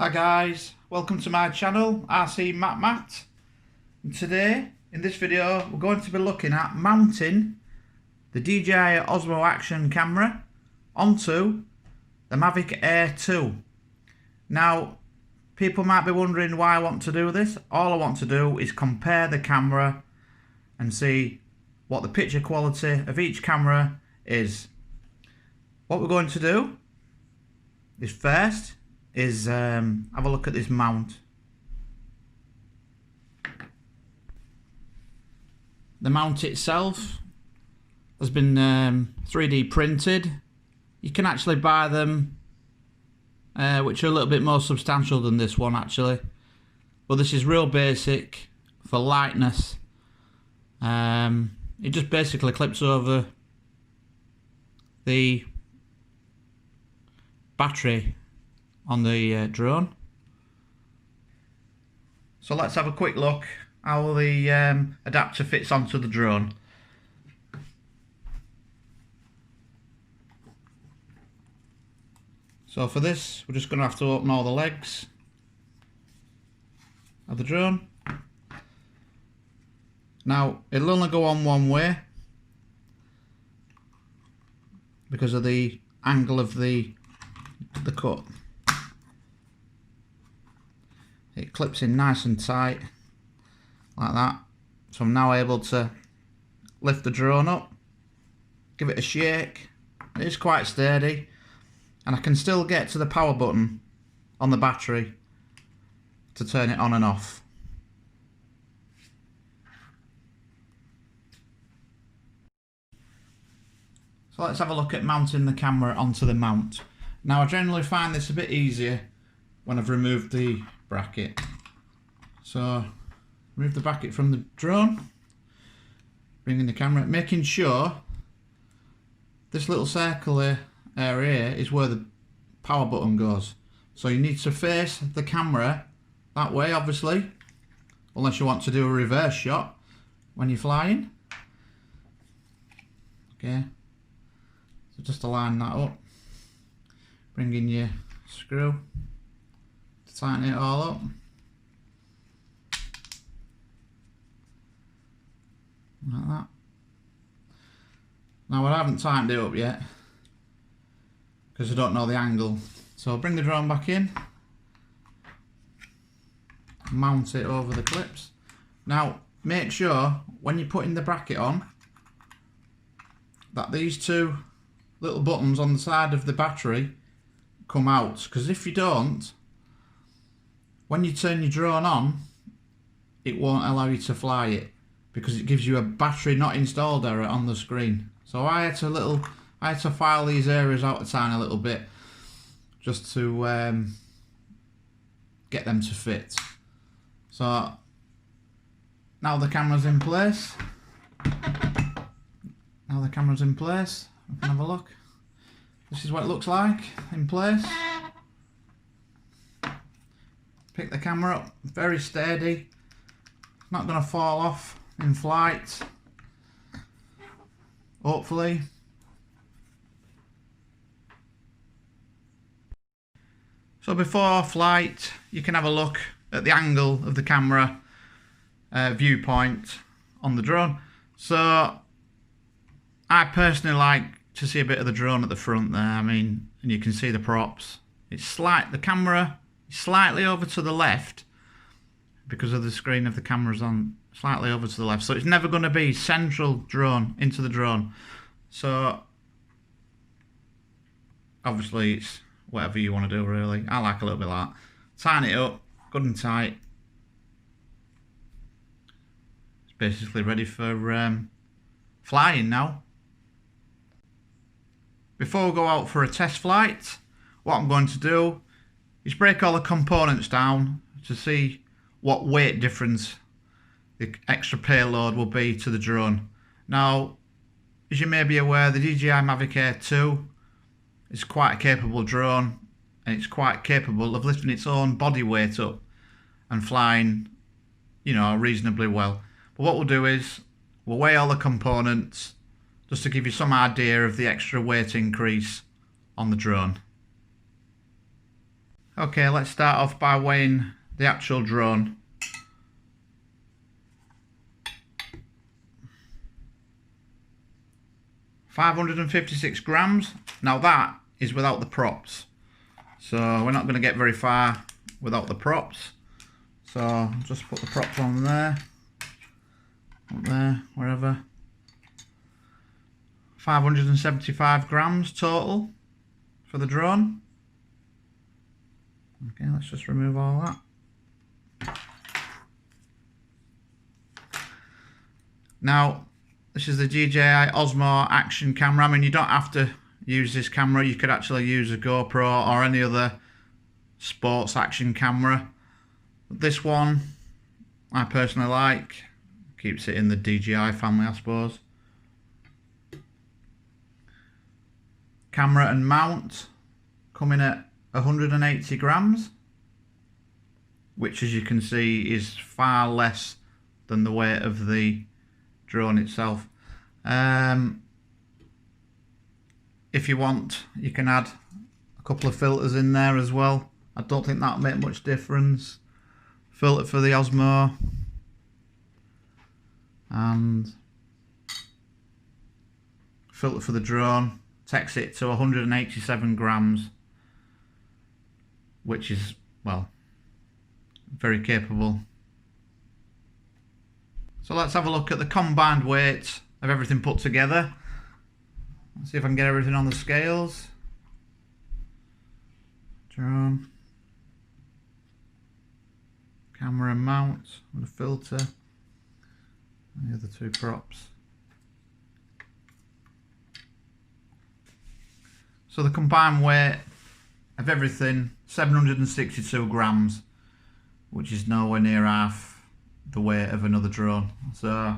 Hi guys, welcome to my channel, RC Matt. And today, in this video, we're going to be looking at mounting the DJI Osmo action camera onto the Mavic Air 2. Now, people might be wondering why I want to do this. All I want to do is compare the camera and see what the picture quality of each camera is. What we're going to do is first have a look at this mount. The mount itself has been 3D printed. You can actually buy them which are a little bit more substantial than this one actually, but this is real basic for lightness. It just basically clips over the battery on the drone. So let's have a quick look how the adapter fits onto the drone. So for this, we're just going to have to open all the legs of the drone. Now it'll only go on one way because of the angle of the cut. It clips in nice and tight like that, so I'm now able to lift the drone up, give it a shake. It is quite sturdy, and I can still get to the power button on the battery to turn it on and off. So let's have a look at mounting the camera onto the mount. Now I generally find this a bit easier when I've removed the bracket. So remove the bracket from the drone, bring in the camera, making sure this little circle area is where the power button goes. So you need to face the camera that way, obviously, unless you want to do a reverse shot when you're flying. Okay, so just align that up, bring in your screw to tighten it all up. Like that. Now I haven't tightened it up yet because I don't know the angle. So I'll bring the drone back in, mount it over the clips. Now make sure when you're putting the bracket on that these two little buttons on the side of the battery come out, because if you don't, when you turn your drone on, it won't allow you to fly it because it gives you a battery not installed error on the screen. So I had to file these areas out a tiny little bit just to get them to fit. So now the camera's in place. We can have a look. This is what it looks like in place. Pick the camera up, very steady, not going to fall off in flight, hopefully. So before flight, you can have a look at the angle of the camera viewpoint on the drone. So I personally like to see a bit of the drone at the front there. I mean, and you can see the props. The camera is slightly over to the left because of the screen of the camera's on, slightly over to the left. So it's never going to be central drone into the drone. So obviously it's whatever you want to do really. I like a little bit of that. Tighten it up, good and tight. It's basically ready for flying now. Before we go out for a test flight, what I'm going to do is break all the components down to see what weight difference the extra payload will be to the drone. Now, as you may be aware, the DJI Mavic Air 2 is quite a capable drone, and it's quite capable of lifting its own body weight up and flying, you know, reasonably well. But what we'll do is we'll weigh all the components just to give you some idea of the extra weight increase on the drone. Okay, let's start off by weighing the actual drone. $556 grams. Now that is without the props, so we're not going to get very far without the props. So I'll just put the props on there, up there, wherever. 575 grams total for the drone. Okay, let's just remove all that. Now, this is the DJI Osmo action camera. I mean, you don't have to use this camera. You could actually use a GoPro or any other sports action camera. But this one, I personally like. Keeps it in the DJI family, I suppose. Camera and mount coming at 180 grams, which, as you can see, is far less than the weight of the drone itself. If you want, you can add a couple of filters in there as well. I don't think that'll make much difference. Filter for the Osmo and filter for the drone. Takes it to 187 grams, which is, well, very capable. So let's have a look at the combined weight of everything put together. Let's see if I can get everything on the scales. Drone, camera and mount, and a filter, and the other two props. So the combined weight of everything, 762 grams, which is nowhere near half the weight of another drone. So I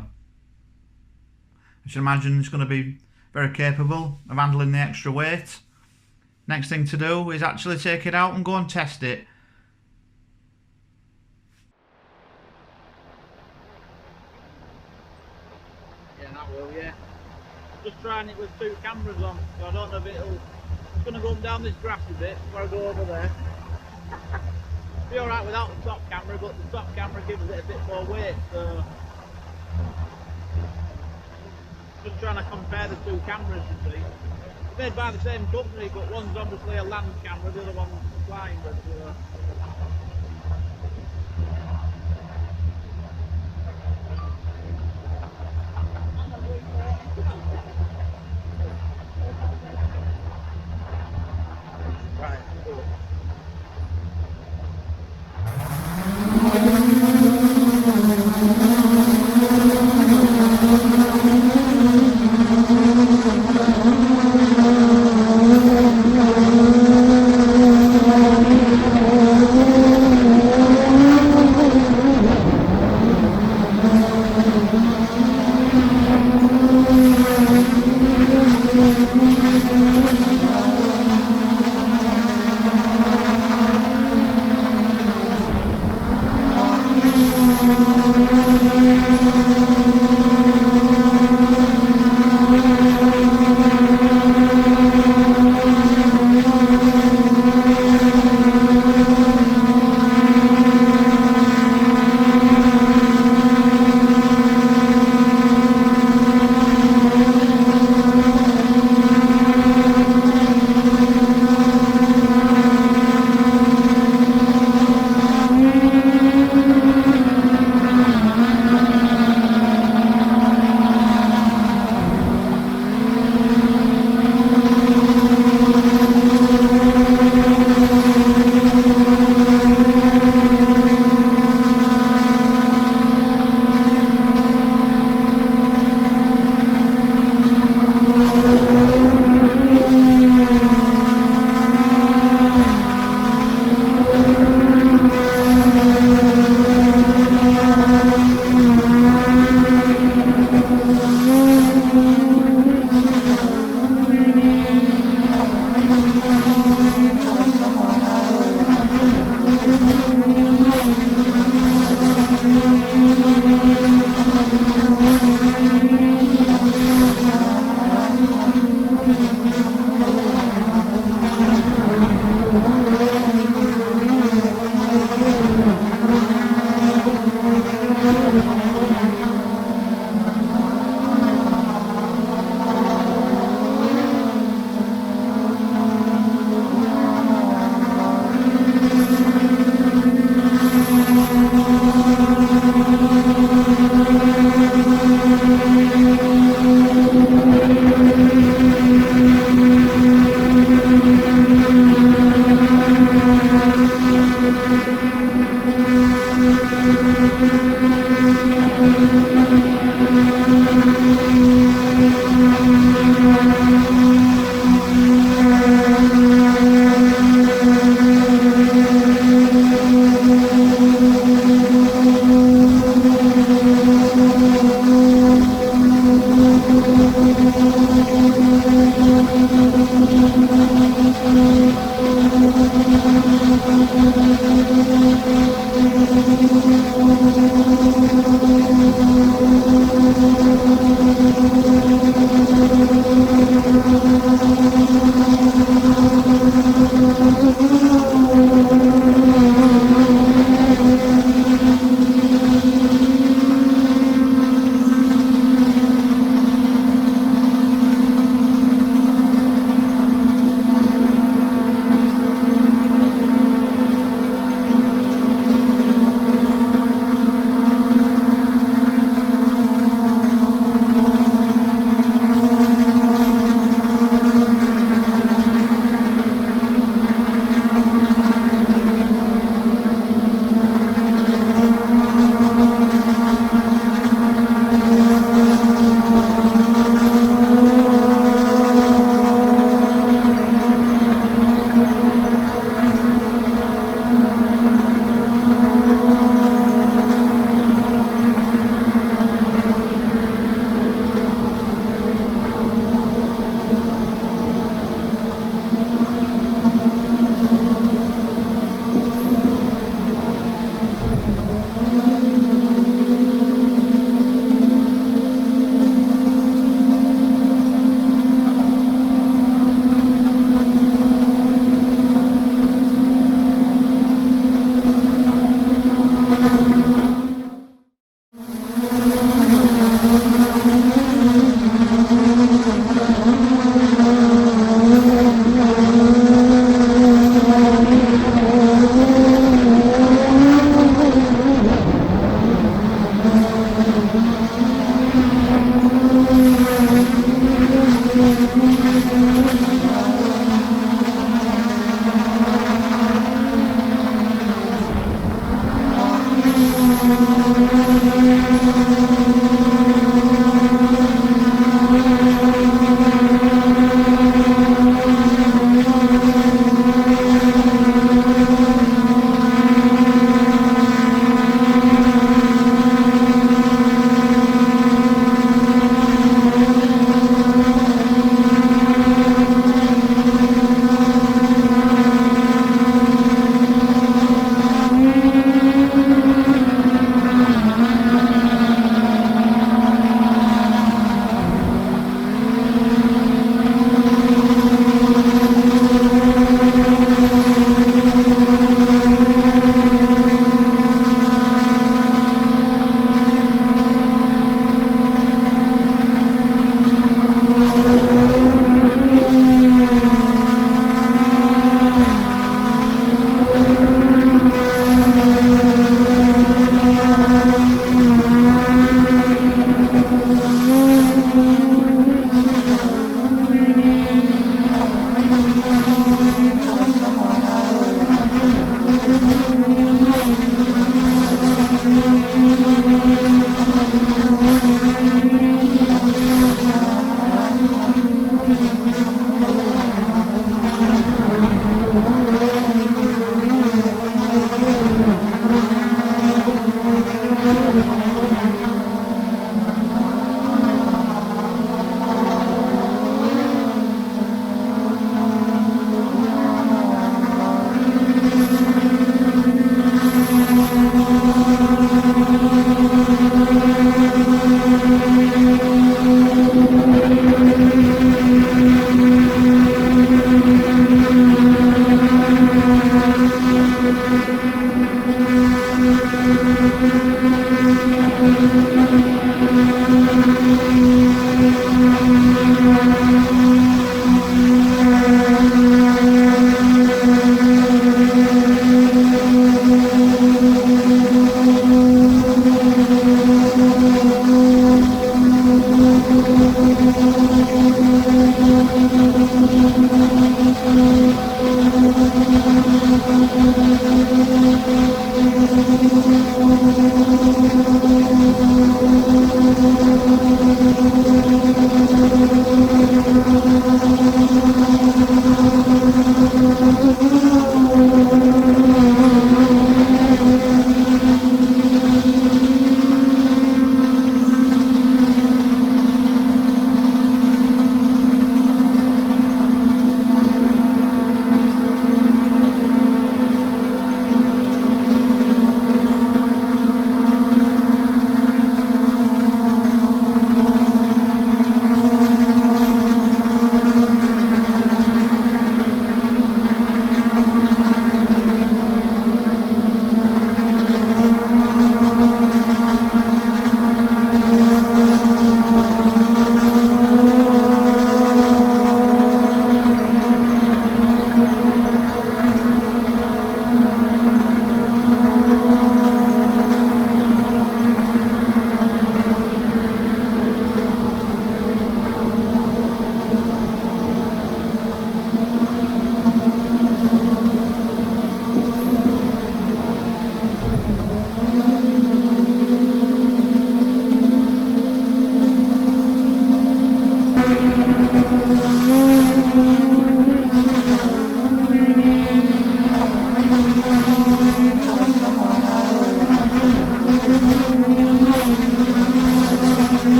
should imagine it's going to be very capable of handling the extra weight. Next thing to do is actually take it out and go and test it. Yeah, that will, yeah. Just trying it with two cameras on, so I don't know if it'll... It's going to go up down this grass a bit before I go over there. Be alright without the top camera, but the top camera gives it a bit more weight, so... Just trying to compare the two cameras, you see. They're made by the same company, but one's obviously a land camera, the other one's flying, but... Right, cool.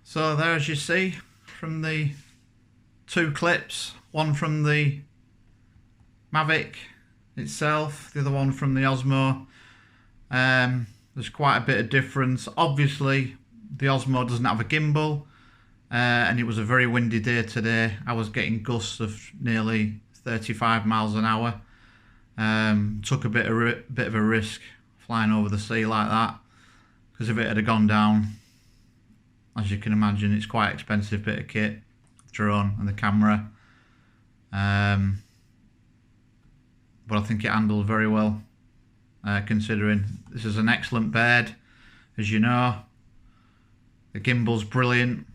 So there, as you see from the two clips, one from the Mavic itself, the other one from the Osmo, there's quite a bit of difference. Obviously the Osmo doesn't have a gimbal, and it was a very windy day today. I was getting gusts of nearly 35 miles an hour. Took a bit of a risk flying over the sea like that, because if it had gone down, as you can imagine, it's quite expensive bit of kit, drone and the camera, but I think it handled very well, considering this is an excellent bed, as you know. The gimbal's brilliant.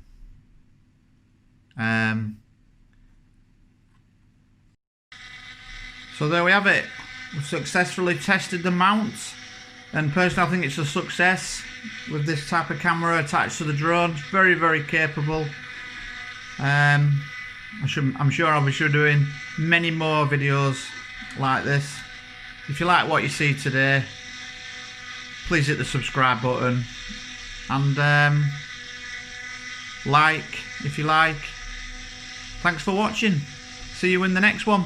So there we have it. We've successfully tested the mount, and personally I think it's a success with this type of camera attached to the drone. It's very, very capable. I'm sure I'll be doing many more videos like this. If you like what you see today, please hit the subscribe button and like if you like. Thanks for watching. See you in the next one.